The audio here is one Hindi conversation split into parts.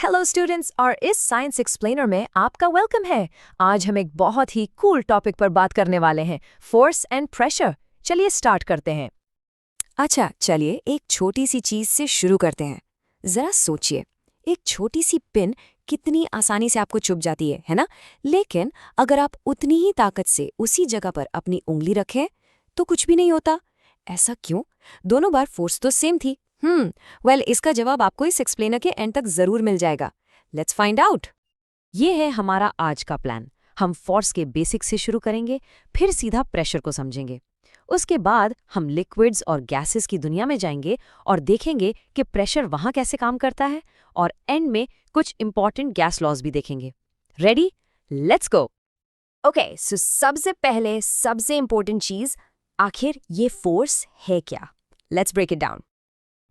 हेलो स्टूडेंट्स, और इस साइंस एक्सप्लेनर में आपका वेलकम है। आज हम एक बहुत ही कूल टॉपिक पर बात करने वाले हैं, फोर्स एंड प्रेशर। चलिए स्टार्ट करते हैं। अच्छा, चलिए एक छोटी सी चीज से शुरू करते हैं। जरा सोचिए, एक छोटी सी पिन कितनी आसानी से आपको चुभ जाती है ना? लेकिन अगर आप उतनी ही ताकत से उसी जगह पर अपनी उंगली रखें तो कुछ भी नहीं होता। ऐसा क्यों? दोनों बार फोर्स तो सेम थी। वेल, इसका जवाब आपको इस एक्सप्लेनर के एंड तक जरूर मिल जाएगा। Let's find out. ये है हमारा आज का प्लान। हम फोर्स के बेसिक से शुरू करेंगे, फिर सीधा प्रेशर को समझेंगे। उसके बाद हम लिक्विड्स और गैसेस की दुनिया में जाएंगे और देखेंगे कि प्रेशर वहाँ कैसे काम करता है, और एंड में कुछ इंपॉर्टेंट गैस लॉज भी देखेंगे। रेडी? Let's go. ओके, सो सबसे पहले सबसे इंपॉर्टेंट चीज, आखिर ये फोर्स है क्या? Let's break it down.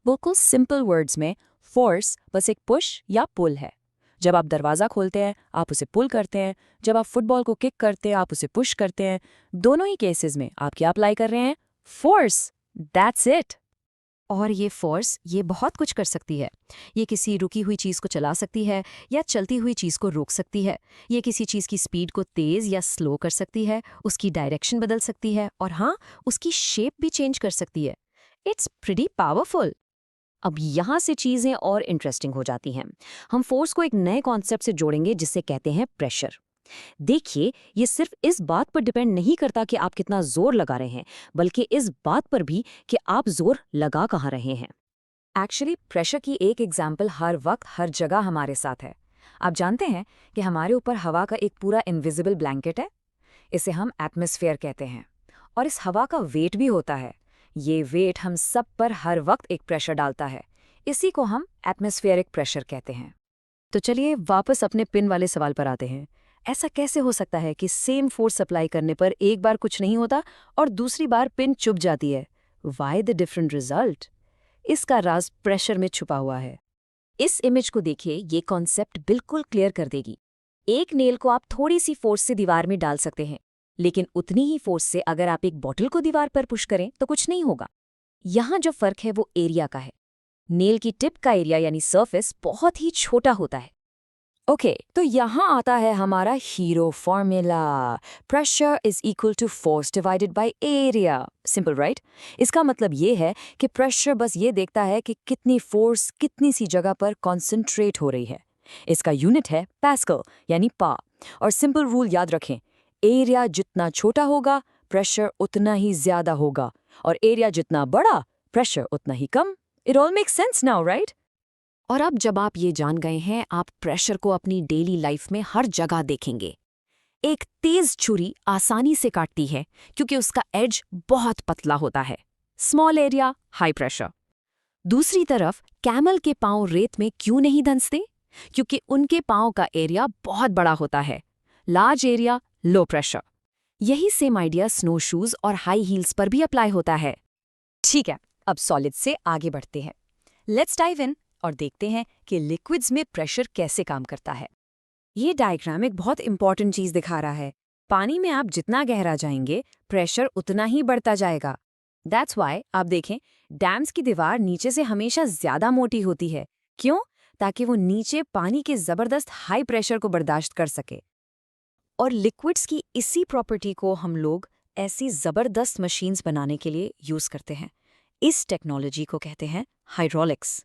बिल्कुल सिंपल वर्ड्स में, फोर्स बस एक पुश या पुल है। जब आप दरवाज़ा खोलते हैं आप उसे पुल करते हैं, जब आप फुटबॉल को किक करते हैं आप उसे पुश करते हैं। दोनों ही केसेस में आप क्या अप्लाई कर रहे हैं? फोर्स। That's it. और ये फोर्स ये बहुत कुछ कर सकती है। ये किसी रुकी हुई चीज़ को चला सकती है या चलती हुई चीज़ को रोक सकती है। ये किसी चीज़ की स्पीड को तेज़ या स्लो कर सकती है, उसकी डायरेक्शन बदल सकती है, और हाँ, उसकी शेप भी चेंज कर सकती है। It's pretty powerful. अब यहाँ से चीज़ें और इंटरेस्टिंग हो जाती हैं। हम फोर्स को एक नए कॉन्सेप्ट से जोड़ेंगे जिसे कहते हैं प्रेशर। देखिए, ये सिर्फ इस बात पर डिपेंड नहीं करता कि आप कितना जोर लगा रहे हैं, बल्कि इस बात पर भी कि आप जोर लगा कहाँ रहे हैं। एक्चुअली प्रेशर की एक एग्जाम्पल हर वक्त हर जगह हमारे साथ है। आप जानते हैं कि हमारे ऊपर हवा का एक पूरा इनविजिबल ब्लैंकेट है। इसे हम एटमॉस्फेयर कहते हैं, और इस हवा का वेट भी होता है। ये वेट हम सब पर हर वक्त एक प्रेशर डालता है। इसी को हम एटमॉस्फेरिक प्रेशर कहते हैं। तो चलिए वापस अपने पिन वाले सवाल पर आते हैं। ऐसा कैसे हो सकता है कि सेम फोर्स अप्लाई करने पर एक बार कुछ नहीं होता और दूसरी बार पिन चुभ जाती है? Why the different result? इसका राज प्रेशर में छुपा हुआ है। इस इमेज को देखिए, ये कॉन्सेप्ट बिल्कुल क्लियर कर देगी। एक नेल को आप थोड़ी सी फोर्स से दीवार में डाल सकते हैं, लेकिन उतनी ही फोर्स से अगर आप एक बॉटल को दीवार पर पुश करें तो कुछ नहीं होगा। यहाँ जो फर्क है वो एरिया का है। नेल की टिप का एरिया यानी सरफेस बहुत ही छोटा होता है। ओके, तो यहाँ आता है हमारा hero formula. Pressure is equal to force divided by area. Simple, right? इसका मतलब ये है कि प्रेशर बस ये देखता है कि कितनी फोर्स कितनी सी जगह पर कॉन्सेंट्रेट हो रही है। इसका यूनिट है पास्कल यानी पा। और सिंपल रूल याद रखें, एरिया जितना छोटा होगा प्रेशर उतना ही ज्यादा होगा, और एरिया जितना बड़ा प्रेशर उतना ही कम। It all makes sense now, right? और अब जब आप ये जान गए हैं, आप प्रेशर को अपनी डेली लाइफ में हर जगह देखेंगे। एक तेज छुरी आसानी से काटती है क्योंकि उसका एज बहुत पतला होता है। Small area, high pressure. दूसरी तरफ कैमल के पांव रेत में क्यों नहीं धंसते? क्योंकि उनके पांव का एरिया बहुत बड़ा होता है। Large area, low pressure. यही सेम आइडिया स्नो शूज और हाई हील्स पर भी अप्लाई होता है। ठीक है, अब सॉलिड से आगे बढ़ते हैं। लेट्स डाइव इन और देखते हैं कि लिक्विड्स में प्रेशर कैसे काम करता है। ये डायग्राम एक बहुत इंपॉर्टेंट चीज दिखा रहा है। पानी में आप जितना गहरा जाएंगे प्रेशर उतना ही बढ़ता जाएगा। दैट्स वाई आप देखें, डैम्स की दीवार नीचे से हमेशा ज्यादा मोटी होती है। क्यों? ताकि वो नीचे पानी के जबरदस्त हाई प्रेशर को बर्दाश्त कर सके। और लिक्विड्स की इसी प्रॉपर्टी को हम लोग ऐसी जबरदस्त मशीन्स बनाने के लिए यूज करते हैं। इस टेक्नोलॉजी को कहते हैं हाइड्रोलिक्स।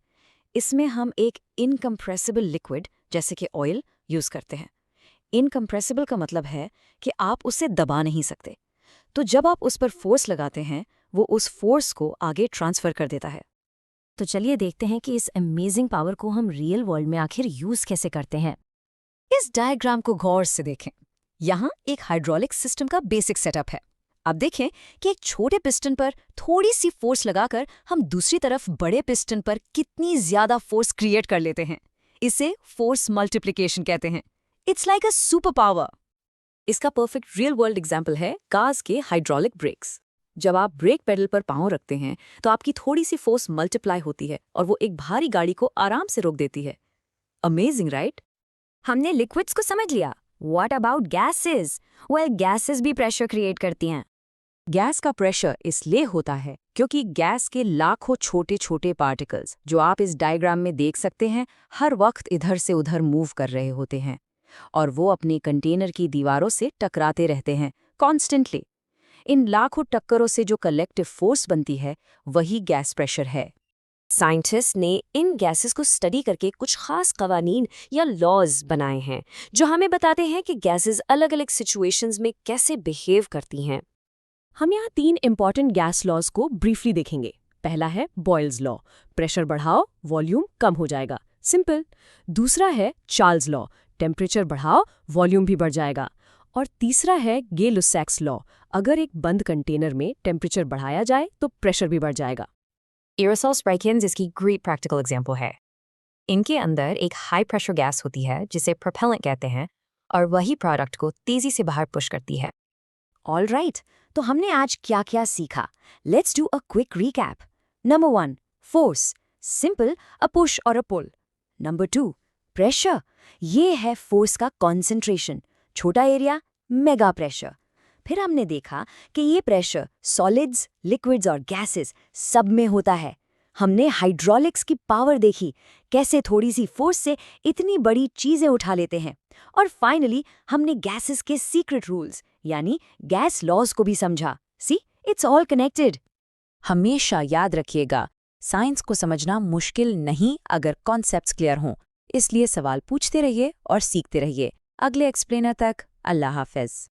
इसमें हम एक इनकम्प्रेसिबल लिक्विड जैसे कि ऑयल यूज करते हैं। इनकम्प्रेसिबल का मतलब है कि आप उसे दबा नहीं सकते। तो जब आप उस पर फोर्स लगाते हैं वो उस फोर्स को आगे ट्रांसफर कर देता है। तो चलिए देखते हैं कि इस अमेजिंग पावर को हम रियल वर्ल्ड में आखिर यूज कैसे करते हैं। इस डायग्राम को गौर से देखें। यहाँ एक हाइड्रोलिक सिस्टम का बेसिक सेटअप है। अब देखें कि एक छोटे पिस्टन पर थोड़ी सी फोर्स लगाकर हम दूसरी तरफ बड़े पिस्टन पर कितनी ज्यादा फोर्स क्रिएट कर लेते हैं। इसे फोर्स मल्टीप्लिकेशन कहते हैं। It's like a super power. इसका परफेक्ट रियल वर्ल्ड एग्जांपल है कार्स के हाइड्रोलिक ब्रेक्स। जब आप ब्रेक पेडल पर पांव रखते हैं तो आपकी थोड़ी सी फोर्स मल्टीप्लाई होती है और वो एक भारी गाड़ी को आराम से रोक देती है। Amazing, right? हमने लिक्विड्स को समझ लिया। What about gases? Well, gases भी प्रेशर क्रिएट करती हैं। गैस का प्रेशर इसलिए होता है क्योंकि गैस के लाखों छोटे छोटे पार्टिकल्स जो आप इस डायग्राम में देख सकते हैं हर वक्त इधर से उधर मूव कर रहे होते हैं और वो अपने कंटेनर की दीवारों से टकराते रहते हैं कॉन्स्टेंटली। इन लाखों टक्करों से जो कलेक्टिव फोर्स बनती है वही गैस प्रेशर है। साइंटिस्ट ने इन गैसेस को स्टडी करके कुछ खास कवानीन या लॉज बनाए हैं जो हमें बताते हैं कि गैसेस अलग अलग सिचुएशंस में कैसे बिहेव करती हैं। हम यहाँ 3 इंपॉर्टेंट गैस लॉज को ब्रीफली देखेंगे। पहला है बॉयल्स लॉ, प्रेशर बढ़ाओ वॉल्यूम कम हो जाएगा, सिंपल। दूसरा है चार्ल्स लॉ, टेम्परेचर बढ़ाओ वॉल्यूम भी बढ़ जाएगा। और तीसरा है गे-लुसैक्स लॉ, अगर एक बंद कंटेनर में टेम्परेचर बढ़ाया जाए तो प्रेशर भी बढ़ जाएगा। एरोसोल स्प्रे कैन्स इसकी ग्रेट प्रैक्टिकल एग्जाम्पल है। इनके अंदर एक हाई प्रेशर गैस होती है जिसे प्रोपेलेंट कहते हैं और वही प्रोडक्ट को तेजी से बाहर पुश करती है। ऑल राइट, तो हमने आज क्या क्या सीखा? Let's do a quick recap. Number 1, force, simple, a push और अ पुल। नंबर 2, प्रेशर, ये है फोर्स का कॉन्सेंट्रेशन, छोटा एरिया मेगा प्रेशर। फिर हमने देखा कि ये प्रेशर सॉलिड्स, लिक्विड्स और गैसेस सब में होता है। हमने हाइड्रोलिक्स की पावर देखी, कैसे थोड़ी सी फोर्स से इतनी बड़ी चीजें उठा लेते हैं। और फाइनली हमने गैसेस के सीक्रेट रूल्स यानी गैस लॉज को भी समझा। सी, इट्स ऑल कनेक्टेड। हमेशा याद रखिएगा, साइंस को समझना मुश्किल नहीं अगर कॉन्सेप्ट्स क्लियर हों। इसलिए सवाल पूछते रहिए और सीखते रहिए। अगले एक्सप्लेनर तक अल्लाह हाफ़िज़।